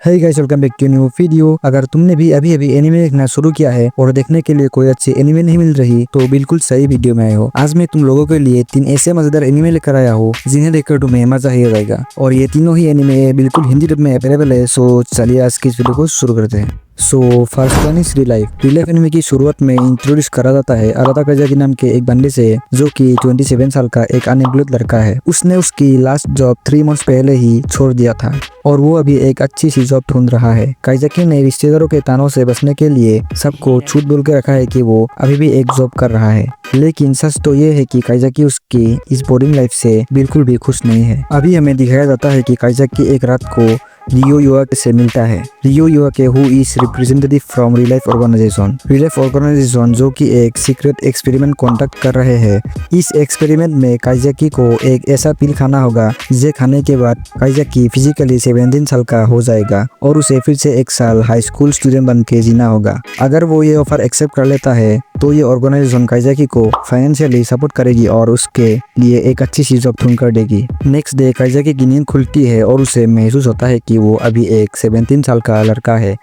Hey guys, welcome back to new video. अगर तुमने भी अभी अभी एनिमे देखना शुरू किया है और देखने के लिए कोई अच्छी एनिमे नहीं मिल रही तो बिल्कुल सही वीडियो में आए हो। आज मैं तुम लोगों के लिए 3 ऐसे मजेदार एनिमे लेकर आया हूँ जिन्हें देखकर तुम्हें मजा ही आ जाएगा। और ये तीनों ही एनिमे बिल्कुल हिंदी डब में अवेलेबल है। सो चलिए आज की इस वीडियो को शुरू करते हैं। First one is real life anime की शुरुआत में इंट्रोड्यूस करा जाता है अराता काज़ाकी नाम के एक बंदे से, जो कि 27 साल का एक अनएम्प्लॉयड लड़का है। उसने उसकी लास्ट जॉब 3 मंथ्स पहले ही छोड़ दिया था और वो अभी एक अच्छी सी जॉब ढूंढ रहा है। काज़ाकी ने रिश्तेदारों के तानों से बचने के लिए सबको झूठ बोल के रखा है कि वो अभी भी एक जॉब कर रहा है, लेकिन सच तो ये है कि काज़ाकी उसकी इस बोरिंग लाइफ से बिल्कुल भी खुश नहीं है। अभी हमें दिखाया जाता है कि काज़ाकी एक रात को रियो युआके से मिलता है। रियो युआके who is representative from real life organization. Real life organization जो कि एक सीक्रेट एक्सपेरिमेंट कंडक्ट कर रहे हैं। इस एक्सपेरिमेंट में काज़ाकी को एक ऐसा पिल खाना होगा जिसे खाने के बाद काज़ाकी फिजिकली 17 साल का हो जाएगा और उसे फिर से 1 साल हाई स्कूल स्टूडेंट बन के जीना होगा। अगर वो ये ऑफर एक्सेप्ट कर लेता है तो ये ऑर्गेनाइजेशन काज़ाकी को फाइनेंशियली सपोर्ट करेगी और उसके लिए एक अच्छी सी जॉब ढूंढ कर देगी। नेक्स्ट डे काज़ाकी की नींद खुलती है और उसे महसूस होता है कि वो अभी एक 17 साल का लड़का है।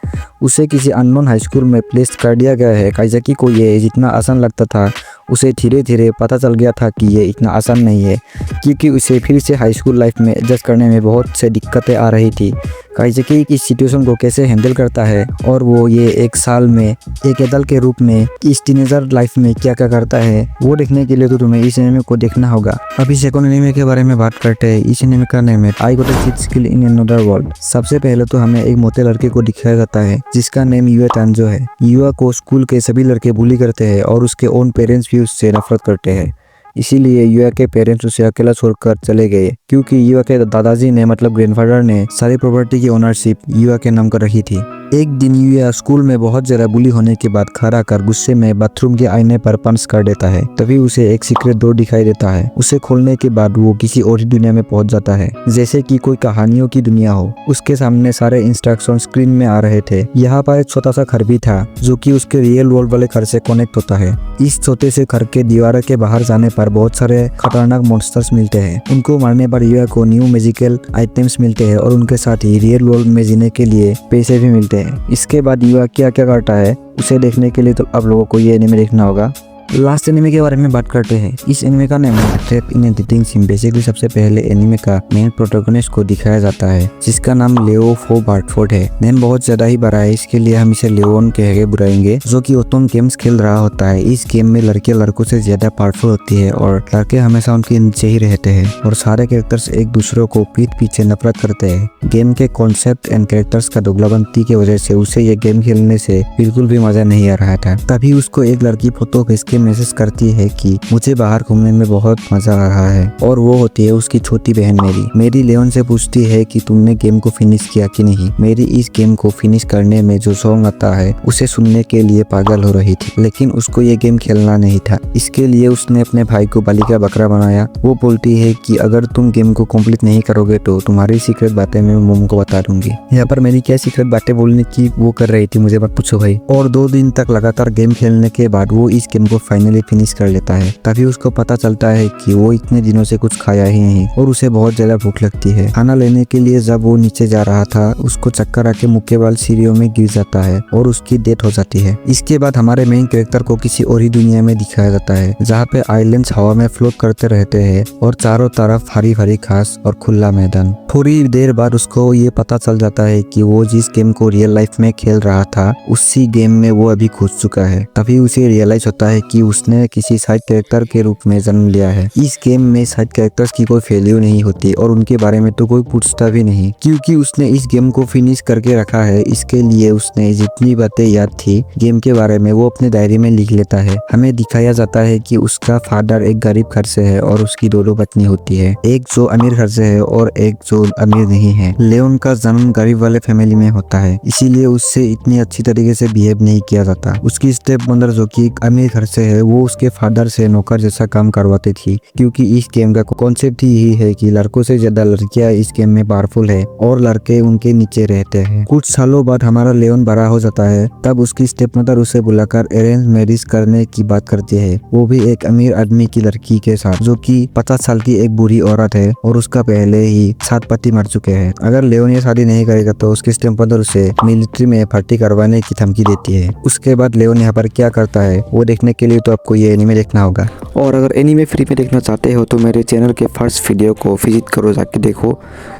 उसे किसी अननोन हाई स्कूल में प्लेस कर दिया गया है। काज़ाकी को ये जितना आसान लगता था उसे धीरे धीरे पता चल गया था कि ये इतना आसान नहीं है, क्योंकि उसे फिर से हाई स्कूल लाइफ में एडजस्ट करने में बहुत से दिक्कतें आ रही थी। काज़ाकी की सिचुएशन को कैसे हैंडल करता है और वो ये 1 साल में एक एडल्ट के रूप में इस टीनेजर लाइफ में क्या क्या करता है, वो देखने के लिए तो तुम्हें इस एनिमे को देखना होगा। अभी सेकंड एनिमे के बारे में बात करते हैं। इस एनिमे का नेम है I got a cheat skill in another world. सबसे पहले तो हमें एक मोटे लड़के को दिखाया जाता है जिसका नेम युआ तांजो है। युआ को स्कूल के सभी लड़के बुली करते हैं और उसके ओन पेरेंट्स भी उससे नफरत करते हैं। इसीलिए युआ के पेरेंट्स उसे अकेला छोड़कर चले गए, क्योंकि युआ के दादाजी ने मतलब ग्रैंडफादर ने सारी प्रॉपर्टी की ओनरशिप युआ के नाम कर रखी थी। एक दिन युआ स्कूल में बहुत ज्यादा बुली होने के बाद घर आकर गुस्से में बाथरूम के आईने पर पंच कर देता है। तभी उसे एक सीक्रेट डोर दिखाई देता है। उसे खोलने के बाद वो किसी और ही दुनिया में पहुंच जाता है, जैसे कि कोई कहानियों की दुनिया हो। उसके सामने सारे इंस्ट्रक्शन स्क्रीन में आ रहे थे। यहाँ पर एक छोटा सा घर भी था जो कि उसके रियल वर्ल्ड वाले घर से कनेक्ट होता है। इस छोटे से घर के दीवार के बाहर जाने पर बहुत सारे खतरनाक मॉन्स्टर्स मिलते हैं। उनको मारने पर युआ को न्यू मैजिकल आइटम्स मिलते हैं और उनके साथ ही रियल वर्ल्ड में जीने के लिए पैसे भी मिलते हैं। इसके बाद युआ क्या क्या करता है उसे देखने के लिए तो आप लोगों को ये एनिमे देखना होगा। लास्ट एनिमे के बारे में बात करते हैं। इस एनिमे का नाम है ट्रैप इन ए डेटिंग सिम। बेसिकली सबसे पहले एनिमे का मेन प्रोटोगनिस्ट को दिखाया जाता है जिसका नाम लेओ फो बार्टफोर्ड है। नेम बहुत ज्यादा ही बड़ा है, इसके लिए हम इसे लेओन कह के बुलाएंगे, जो कि ओटोन गेम्स खेल रहा होता है। इस गेम में लड़के लड़कों से ज्यादा पावरफुल होती है और लड़के हमेशा उनके नीचे ही रहते हैं और सारे कैरेक्टर्स एक दूसरे को पीठ पीछे नफरत करते हैं। गेम के कॉन्सेप्ट एंड कैरेक्टर्स का दोगलाबंदी की वजह से उसे ये गेम खेलने से बिल्कुल भी मजा नहीं आ रहा था। तभी उसको एक लड़की फोटो भेज के मैसेज करती है कि मुझे बाहर घूमने में बहुत मजा आ रहा है, और वो होती है उसकी छोटी बहन मेरी लेओन से पूछती है कि तुमने गेम को फिनिश किया कि नहीं। मेरी इस गेम को फिनिश करने में जो सॉन्ग आता है उसे सुनने के लिए पागल हो रही थी, लेकिन उसको ये गेम खेलना नहीं था। इसके लिए उसने अपने भाई को बलि का बकरा बनाया। वो बोलती है कि अगर तुम गेम को कंप्लीट नहीं करोगे तो तुम्हारी सीक्रेट बातें मैं मोम को बता दूंगी। यहाँ पर मेरी क्या सीक्रेट बातें बोलने की वो कर रही थी मुझे मत पूछो भाई। और 2 दिन तक लगातार गेम खेलने के बाद वो इस गेम को फाइनली फिनिश कर लेता है। तभी उसको पता चलता है कि वो इतने दिनों से कुछ खाया ही नहीं और उसे बहुत ज्यादा भूख लगती है। खाना लेने के लिए जब वो नीचे जा रहा था उसको चक्कर आके मुक्के वाल सीढ़ियों में गिर जाता है और उसकी डेथ हो जाती है। इसके बाद हमारे मेन कैरेक्टर को किसी और ही दुनिया में दिखाया जाता है जहाँ पे आइलैंड्स हवा में फ्लोट करते रहते हैं और चारों तरफ हरी भरी घास और खुला मैदान। थोड़ी देर बाद उसको ये पता चल जाता है कि वो जिस गेम को रियल लाइफ में खेल रहा था उसी गेम में वो अभी घुस चुका है। तभी उसे रियलाइज होता है कि उसने किसी साइड कैरेक्टर के रूप में जन्म लिया है। इस गेम में साइड कैरेक्टर्स की कोई वैल्यू नहीं होती और उनके बारे में तो कोई पूछता भी नहीं, क्योंकि उसने इस गेम को फिनिश करके रखा है। इसके लिए उसने जितनी बातें याद थी गेम के बारे में वो अपने डायरी में लिख लेता है। हमें दिखाया जाता है कि उसका फादर एक गरीब घर से है और उसकी 2 पत्नी होती है, एक जो अमीर घर से है और एक जो अमीर नहीं है। लेओन का जन्म गरीब वाले फैमिली में होता है, इसीलिए उससे इतनी अच्छी तरीके से बिहेव नहीं किया जाता। उसकी स्टेप मदर जो कि अमीर घर से होते हैं वो उसके फादर से नौकर जैसा काम करवाती थी, क्योंकि इस गेम का कॉन्सेप्ट ही यही है कि लड़कों से ज्यादा लड़कियां इस गेम में पावरफुल है और लड़के उनके नीचे रहते हैं। कुछ सालों बाद हमारा लेओन बड़ा हो जाता है, तब उसकी स्टेप मदर उसे बुलाकर अरेंज मैरिज करने की बात करती है, वो भी एक अमीर आदमी की लड़की के साथ जो कि 50 साल की एक बुरी औरत है और उसका पहले ही 7 पति मर चुके हैं। अगर लेओन ये शादी नहीं करेगा तो उसकी स्टेप मदर उसे मिलिट्री में भर्ती करवाने की धमकी देती है। उसके बाद लेओन यहाँ पर क्या करता है वो देखने के लिए तो आपको ये एनीमे देखना होगा। और अगर एनीमे फ्री में देखना चाहते हो तो मेरे चैनल के फर्स्ट वीडियो को विजिट करो, जाके देखो।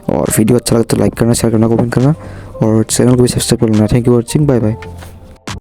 और वीडियो अच्छा लगा तो लाइक करना, शेयर करना, कमेंट करना और चैनल को भी सब्सक्राइब करना। Thank you for watching, bye bye.